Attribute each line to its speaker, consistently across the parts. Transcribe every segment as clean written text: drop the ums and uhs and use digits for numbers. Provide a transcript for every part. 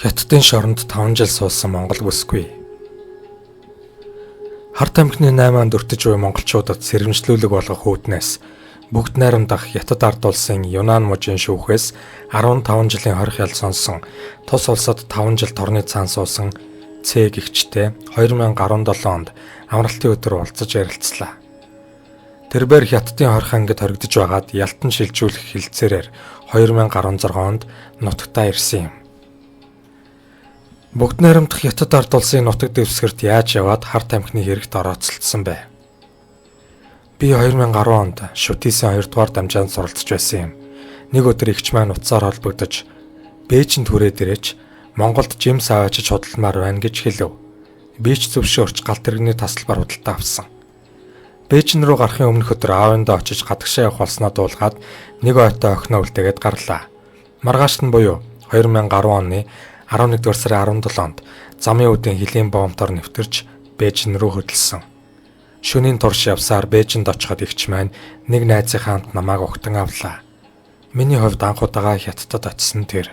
Speaker 1: Хятадын шоронд 5 жил суусан Монгол бүсгүй. Харт амхны 8-нд өртөж буй монголчуудад сэрэмжлүүлэг болгох үүднээс бүгд найрамдах Хятад ард улсын Юнан мужийн шүүхээс 15 жилийн хорих ял сонсон тус улсад 5 жил торны цаан суусан Ц гэгчтэй 2017 онд амралтын өдөр уулзаж ярилцлаа. Тэрбээр Хятадын хорих ангид хоригдож байгаад ялтан шилжүүлэх хилцээрээр 2016 онд нутагтаа ирсэн юм. Бүгд найрамдах Хятад ард улсын нутаг дэвсгэрт яаж яваад харт амхны хэрэгт орооцолдсон бэ? Би 2010 онд Шүтээсийн 2 дугаар дамжаанд суралцж байсан юм. Нэг өдөр эгч маань утсаар холбогдож Бээжинд хүрээд ирээч Монголд жимс аваачиж худалмаар байна гэж хэлв. Би ч зөвшөөрч галт тэрэгний тасалбар худалдаа авсан. Бээжин рүү гарахын өмнөх өдөр аавындаа очиж гадагшаа явах болсноо дуулгаад нэг ойтой охиноо үлдээгээд гарлаа. Маргааш нь буюу 2010 оны 11-р сарын 17-нд замын үдийн хилийн бомбоор нэвтэрч Бээжин рүү хөдөлсөн. Шөнийн турш явсаар Бээжинд очиход эгч маань нэг найзынхаа хамт намайг угтан авлаа. Миний хувьд анх удаага Хятадд очисон тэр.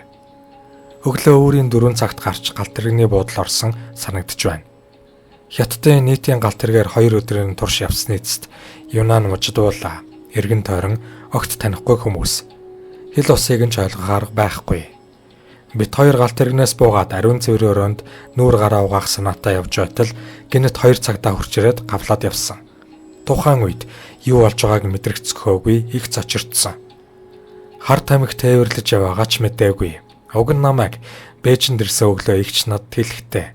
Speaker 1: Өглөө өөрийн 4 цагт гарч галт тэрэгний буудлаар орсон санагдж байна. Хятадын нийтийн галт тэргээр 2 өдрийн турш явсны эцэст Юнан мужид уулаа. Эргэн тойрон огт танихгүй хүмүүс. Хил усыг нь ч ойлгох арга байхгүй. Бид хоёр галт тэрэгнээс буугаад ариун цэврийн өрөөнд нүүр гараа угаах санаатай явж байтал гинэт 2 цагтаа хурж ирээд гавлаад явсан. Тухайн үед юу болж байгааг мэдрэгцэхөөгүй их цочирдсан. Харт амх тээвэрлэж яваагаа ч мэдээгүй. Уг нь намайг Бээжинд ирсэн өглөө игч надад хэлэхдээ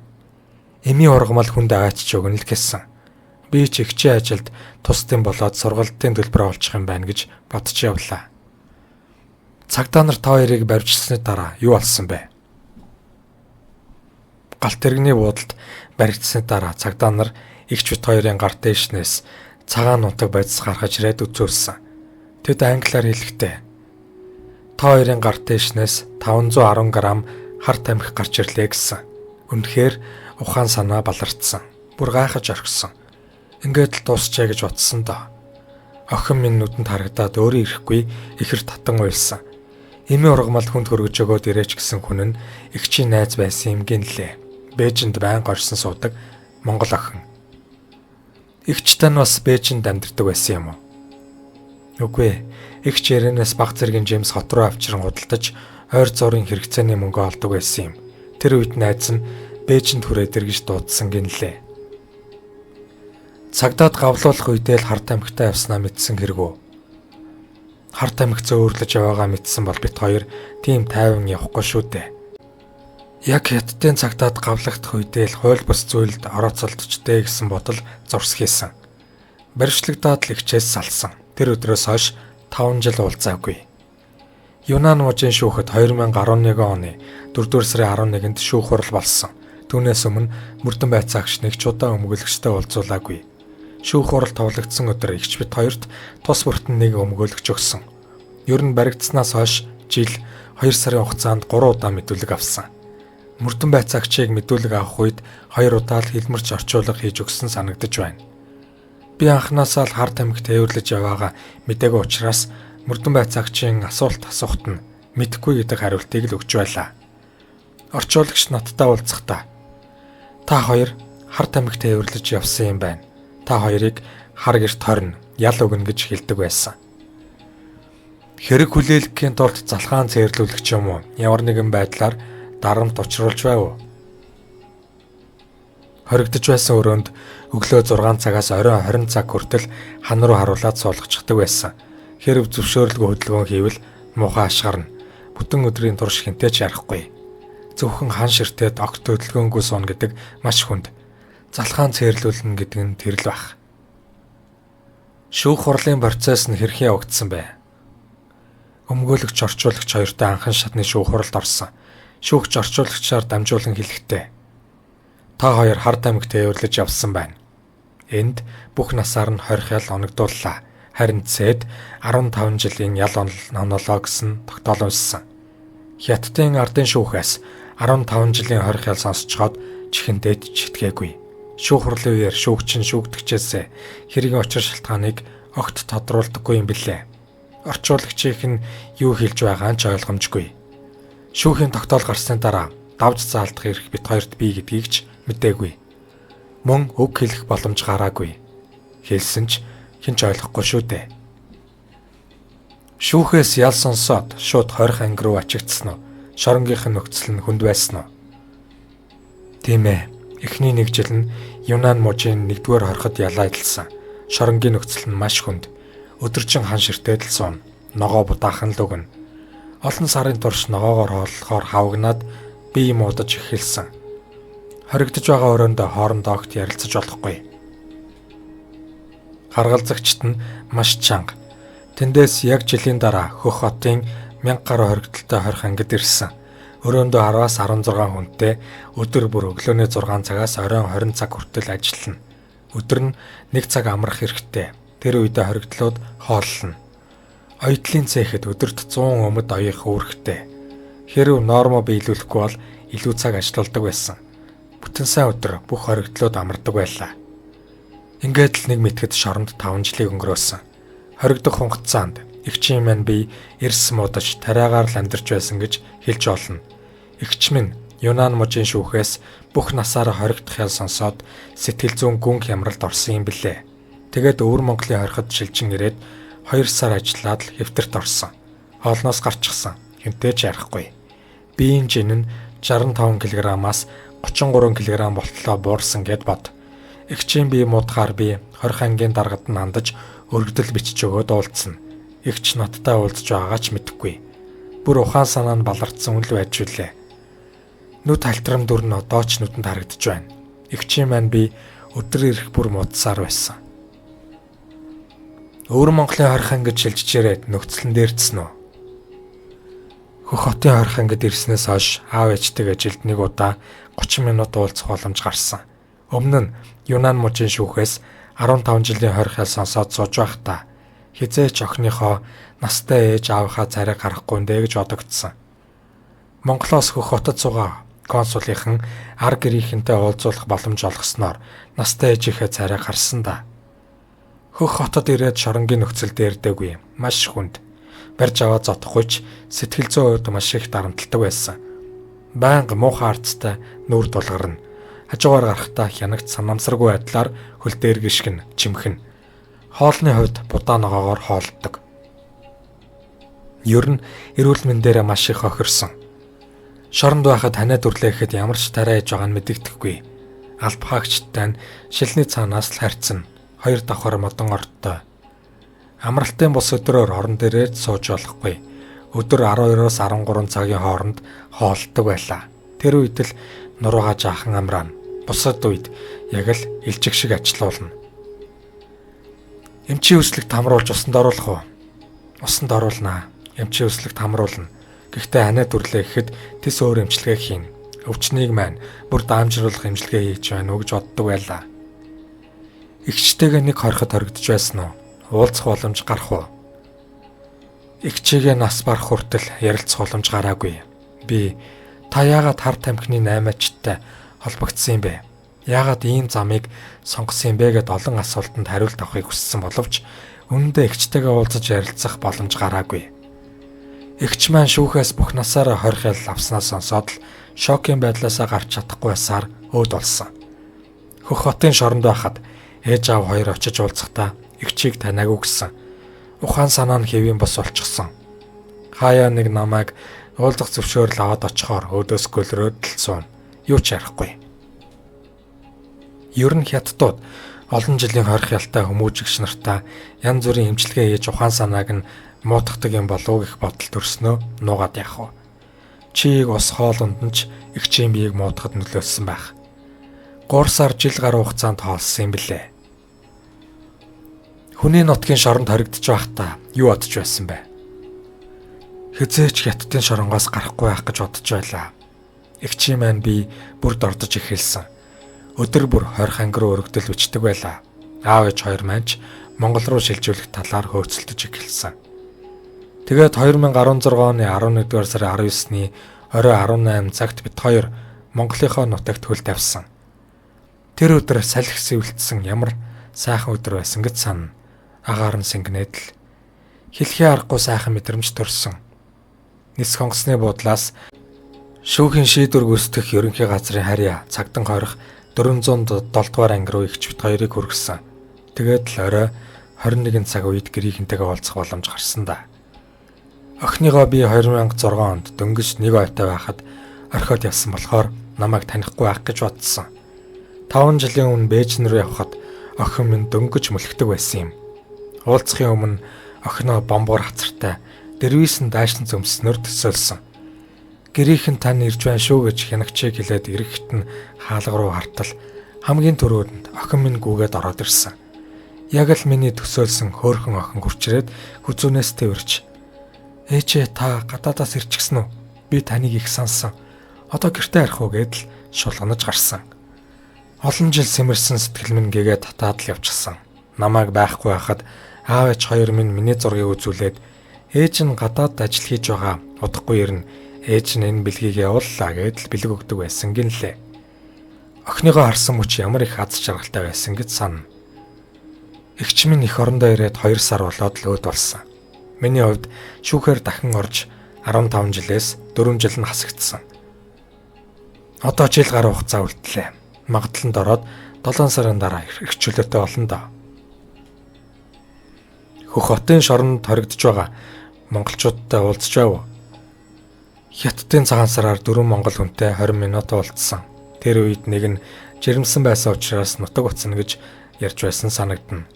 Speaker 1: эми ургамал хүнд аваачч өгнө л гэсэн. Би ч игчийн ажилд тусдын болоод сургалтын төлбөр олчих юм байна гэж бодож явлаа. Цагдаа нар та хоёрыг барьжсны дараа юу болсон бэ? Галт тэрэгний буудалд баригдсны дараа цагдаа нар игч бит хоёрын гар дээшнээс цагаан нутаг бодис гаргаж ирээд үзүүлсэн. Тэд англиар хэлэхдээ та хоёрын гар дээшнээс 510 г харт амх гарч ирлээ гэсэн. Үнэхээр ухаан санаа балардсан. Бүр гайхаж орхисон. Ингээд л дуусчаа гэж бодсон доо. Охин минь нүдэнд харагдаад өөрөө ирэхгүй ихэр татан уйлсан. Эми ургамал хүнд хөргөж өгөөд ирээч гэсэн хүн нь эгчийн найз байсан юм гинлээ. Бээжинд байнга орсон суудаг монгол охин. Эгчтэй нь бас Бээжинд амьдардаг байсан юм уу? Үгүй. Эгч ярэнээс баг зэргийн жимс хот руу авчран худалдаж ойр зургийн хэрэгцээний мөнгө олдог байсан юм. Тэр үед найз нь Бээжинд хүрээд иргэж дуудсан гинлээ. Цагдаад гавлуулах үедээ л харт амхтай явснаа мэдсэн хэрэггүй. Харт амх зөөрлөж яваагаа мэдсэн бол бит хоёр тийм тайван явахгүй шүү дээ. Яг Хятадын цагдаад гавлагдах үедээ л хууль бус зүйлд орооцолдчтэй гэсэн бодол зурс хийсэн. Баримтлагдаад л эгчээс салсан. Тэр өдрөөс хойш 5 жил уулзаагүй. Юнан мужийн шүүхэд 2011 оны 4-р сарын 11-нд шүүх хурал болсон. Түүнээс өмнө Мөрдөн байцаагч нэг ч удаа өмгөөлөгчтэй уулзуулаагүй. Шүүх хурал товлогдсон өдөр эгч бит хоёрт тус бүртэн нэг өмгөөлөгч өгсөн. Ер нь баригдсанаас хойш жил 2 сарын хугацаанд 3 удаа мэдүүлэг авсан. Мөрдөн байцаагчийг мэдүүлэг авах үед 2 удаа л хэлмэрч орчуулга хийж өгсөн санагдаж байна. Би анхнаасаа л харт амх тээвэрлэж яваагаа мэдээгүй учраас Мөрдөн байцаагчийн асуулт асуухт нь мэдэхгүй гэдэг хариултыг л өгч байлаа. Орчуулагч надтай уулзахдаа та хоёр харт амх тээвэрлэж явсан юм байна. Та хоёрыг хар гэрт хорно, ял өгнө гэж хэлдэг байсан. Хэрэг хүлээлгэхийн тулд залхаан цээрлүүлэх ч юм уу ямар нэгэн байдлаар дарамт учруулж байв уу? Хоригдож байсан өрөөнд өглөө 6 цагаас оройн 20 цаг хүртэл хан руу харуулад суулгачихдаг байсан. Хэрв зөвшөөрлгүй хөдөлгөөн хийвэл муухай ашгарна. Бүтэн өдрийн турш хинтээ ч ярахгүй. Зөвхөн хан ширтээд огт хөдөлгөөнгүй суун гэдэг маш хүнд. Залхаан цээрлүүлнэ гэдэг нь тэр л байх. Шүүх хурлын процесс нь хэрхэн явагдсан бэ? Өмгөөлөгч орчуулагч хоёртой анхан шатны шүүх хуралд орсон. Шүүгч орчуулагчаар дамжуулан хэлэхдээ та хоёр харт амх тээвэрлэж явсан байна. Энд бүх насаар нь хорих ял оногдууллаа. Харин Цэд 15 жилийн ял онолоо гэсэн тогтоол уншсан. Хятадын ардын шүүхээс 15 жилийн хорих ял сонсцоход чихэндээд читгээгүй. Шүүх хурлын үеэр шүүгч нь шүүгдэгчээс хэргийн учир шалтгааныг огт тодруулдаггүй юм билээ. Орчуулагчийнх нь юу хэлж байгаа нь ч ойлгомжгүй. Шүүхийн тогтоол гарсны дараа давж заалдах эрх бид хоёрт бий гэдгийг ч мэдээгүй. Мөн үг хэлэх боломж гараагүй. Хэлсэн ч хэн ч ойлгохгүй шүү дээ. Шүүхээс ял сонсоод шууд хорих анги руу ачигдсан уу? Шоронгийнх нь нөхцөл нь хүнд байсан уу? Тийм ээ. Эхний нэг жил нь Юнан мужийн 1-р хорход ялаа идэлсэн. Шоронгийн нөхцөл нь маш хүнд. Өдөржин хан ширтээд л суун. Ногоо будаахан л өгнө. Олон сарын турш ногоогоор хооллохоор хавгнаад бие муудаж эхэлсэн. Хоригдож байгаа өрөөндөө хоорондоо огт ярилцаж болохгүй. Харгалзагчд нь маш чанга. Тэндээс яг жилийн дараа Хөх хотын 1000 гаруй хоригдолтой хорих ангид ирсэн. Өрөөндөө 10-аас 16 хүнтэй өдөр бүр өглөөний 6 цагаас оройн 20 цаг хүртэл ажиллана. Өдөр нь 1 цаг амрах хэрэгтэй. Тэр үедээ хоригдлууд хооллоно. Оёдлын цэхэд өдөрт 100 өмд оёх үүрэгтэй. Хэрв нормо биелүүлэхгүй бол илүү цаг ажилладаг байсан. Бүтэн сайн өдөр бүх хоригдлууд амардаг байлаа. Ингээд л нэг мэтгэд шоронд 5 жилийг өнгөрөөсөн. Хоригдох хугацаанд эгчийн маань би эрс муудаж тариагаар л амьдарч байсан гэж хэлж олно. Эгч минь Юнан мужийн шүүхээс бүх насаараа хоригдох ял сонсоод сэтгэл зүйн гүн хямралд орсон юм билээ. Тэгээд өвөр Монголын хориход шилжин ирээд 2 сар ажиллаад л хэвтэрт орсон. Хоолноос гарчихсан. Хинтээ ч ярихгүй. Биеийн жин нь 65 кг-аас 33 кг болтлоо буурсан гэд бод. Эгчийн бие муудахаар би хорих ангийн даргад нь хандаж өргөдөл бичиж өгөөд уулзсан. Эгч надтай уулзж байгаагаа ч мэдэхгүй. Бүр ухаан санаа нь балардсан үл байж үлээ. Нүд халтрам дүр нь одоо ч нүдэнд харагдаж байна. Эгчийн маань би өдөр ирэх бүр муудсаар байсан. Өвөр Монголын хорих ангид шилжиж ирээд нөхцөлн дээрдсэн үү? Хөх хотын хорих ангид ирснээс хойш аав ээжтэйгээ жилд нэг удаа 30 минут уулзах боломж гарсан. Өмнө нь Юнан мужийн шүүхээс 15 жилийн хорих ял сонсоод сууж байхдаа хизээч охиныхоо настай ээж аавынхаа царайг гарахгүй нэ гэж бодогдсон. Монголоос Хөх хотод суугаа консулынхан ар гэрийнхэнтэй уулзуулах боломж олгосноор настай ээжийнхээ царайг гарсан да. Хөх хотод ирээд шоронгийн нөхцөл дээрдэггүй. Маш хүнд. Барьж аваад зодохгүй ч сэтгэл зүйн хувьд маш их дарамтлагдаг байсан. Байнга муухай арцтай нүур дулгарна. Хажуугаар гарахтаа хянагт санамсаргүй байдлаар хөл дээр гიშгэн чимхэн. Хоолны хувьд будаа ногоогоор хоолддог. Ер нь эрүүл мэндээрээ маш их хохирсон. Шоронд байхад танаа дүрлээхэд ямар ч тариа ээж байгаа нь мэдэгдэхгүй. Албахаагчтай нь шилний цаанаас л харьцсан. 2 давхар модон орттой. Амралтын бус өдрөөр орон дээрээ сууж болохгүй. Өдөр 12-оос 13 цагийн хооронд хоолдог байлаа. Тэр үед л нуруугаа жаахан амраана. Бусад үед яг л илжиг шиг ачлуулна. Эмчийн өслөгт хамруулж усанд оруулах уу? Усанд оруулнаа. Эмчийн өслөгт хамруулна. Гэхдээ анаа дүрлээ гэхэд тэс өөр эмчилгээ хийн. Өвчнийг маань бүр даамжруулах эмчилгээ хийж байна уу гэж боддог байлаа. Эгчтэйгээ нэг хориход хоригдож байсан уу? Уулзах боломж гарах уу? Эгчээгээ нас барах хүртэл ярилцах боломж гараагүй. Би та яагаад хар тамхины 8-ачтай холбогдсон юм бэ? Яагаад ийм замыг сонгосон юм бэ гэд олон асуултанд хариулт авахыг хүссэн боловч үнэндээ эгчтэйгээ уулзаж ярилцах боломж гараагүй. Эгч маань шүүхээс бүх насаараа хорих ял авснаас сонсоод л шокийн байдлаасаа гарч чадахгүй байсаар өөд болсон. Хөх хотын шоронд байхад ээж аав хоёр очиж уулзахдаа эгчийг танаагүй гэсэн. Ухаан санаа нь хэвийн бос болчихсон. Хаяа нэг намайг уулзах зөвшөөрөл аваад очихоор өөдөөс гөлрөөд л суун. Юу ч ярихгүй. Ер нь хятадууд олон жилийн хорих ялтай хүмүүжигч нартаа янз бүрийн эмчилгээ хийж ухаан санааг нь муутгадаг юм болов гэх бодол төрснөө нуугаад явах уу. Чийг ус хоолонд нь ч эгчийн биеийг муутгахад нөлөөлсөн байх. 3 сар жил гаруй хугацаанд хоолсон юм билээ. Хүний нутгийн шоронд хоригдож байхдаа юу бодож байсан бэ? Хизээч хятадын шоронгоос гарахгүй байх гэж бодож байлаа. Эгчийн маань би бүр дордож эхэлсэн. Өдөр бүр хорих анги руу өргөдөл бичдэг байлаа. Аав ээж хоёр маань ч Монгол руу шилжүүлэх талаар хөөцөлдөж эхэлсэн. Тэгээд 2016 оны 11-р сарын 19-ний орой 18 цагт бид хоёр Монголынхоо нутагт хөл тавьсан. Тэр өдөр салхи сэвэлтсэн ямар сайхан өдөр байсан гэж санана. Агаар нь сингнээд л хэлхий аргагүй сайхан мэдрэмж төрсөн. Нис хонгосны буудлаас Шүүхийн шийдвэр гүйцэтгэх ерөнхий газрын харьяа цагдан хойрох 407 дугаар анги руу эгч бит хоёрыг хүргэсэн. Тэгээд л орой 21 цаг үед гэрийнхэнтэйгээ уулзах боломж гарсан да. Охиныгоо би 2006 онд дөнгөж нэг ойтой байхад орхиод явсан болохоор намайг танихгүй байх гэж бодсон. 5 жилийн өмнө Бээжин рүү явхад охин минь дөнгөж мөлхдөг байсан юм. Уулзахын өмнө охиноо бомбоор хацартай дэрвийсэн даашин зөмснөр төсөөлсөн. Гэрийнхэн тань ирж байна шүү гэж хянагчийг хэлээд ирэхэд нь хаалга руу хартал хамгийн түрүүнд охин минь гүгээд ороод ирсэн. Яг л миний төсөөлсөн хөөрхөн охин хурцрээд хүзүүнээс тэрч "Ээжээ та гадаадаас ирчихсэн үү? Би таныг их сансан. Одоо гэртээ арих уу" гэдэл шулганаж гарсан. Олон жил сэмэрсэн сэтгэл минь гэгээ татаад л явчихсан. Намайг байхгүй байхад аав ээж хоёр минь миний зургийг үзүүлээд "Ээж нь гадаад ажил хийж байгаа. Удахгүй ирнэ. Ээж нь энэ бэлгийг явууллаа" гэдэл бэлэг өгдөг байсан гинлээ. Охиныгоо харсан мөч ямар их аз жаргалтай байсан гэж санана. Эгч минь их орондоо ирээд 2 сар болоод л өөд болсон. Миний хувьд шүүхээр дахин орж 15 жилээс 4 жил нь хасагдсан. Одоо жил гаруй хугацаа үлдлээ. Магадлалд ороод 7 сарын дараа их чөлөөтэй болно доо. Хөх хотын шоронд хоригдож байгаа монголчуудтай уулзч байв. Хятадын цагаан сараар 4 монгол хүнтэй 20 минут уулзсан. Тэр үед нэг нь жирэмсэн байсан учраас нутаг уцна гэж ярьж байсан санагдана.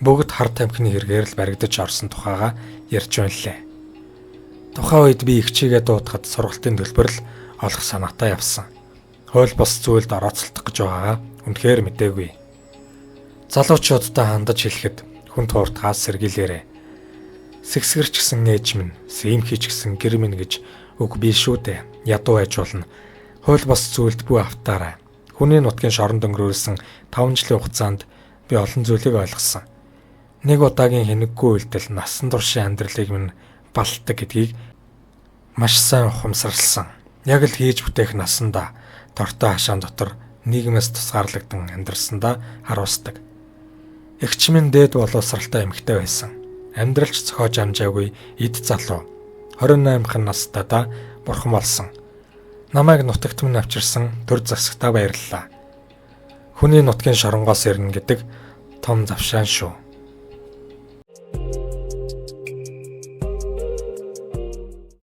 Speaker 1: Бүгд хар тамхины хэрэгээр л баригдаж орсон тухайга ярьж байна лээ. Тухайн үед би эгчийгээ дуудахад сургалтын төлбөрл олох санаатай явсан. Хууль бус зүйлд орооцолдох гэж байгаагаа үнэхээр мэдээгүй. Залуучуудтай хандаж хэлэхэд хүн тууртахаас сэргийлээрэ. Сэгсгэрч гисэн ээж минь, сэмхийч гисэн гэр минь гэж үг би шүү дээ. Ядуу байж болно. Хууль бус зүйлд бүү автаарай. Хүний нутгийн шоронд өнгөрүүлсэн 5 жилийн хугацаанд би олон зүйлийг ойлгосон. Нэг удаагийн хэнэггүй үйлдэл насан туршийн амьдралыг минь балтдаг гэдгийг маш сайн ухамсарлсан. Яг л хийж бүтээх насандаа тортой хашаан дотор нийгмээс тусгаарлагдан амьдрсандаа харуулдаг. Эгч минь дээд боловсралтай эмэгтэй байсан. Амьдралч зохиож амжаагүй эд залуу. 28хан настайдаа бурхан болсон. Намайг нутагт минь авчирсан төр засагтаа баярлалаа. Хүний нутгийн шоронгоос ирнэ гэдэг том завшаан шүү.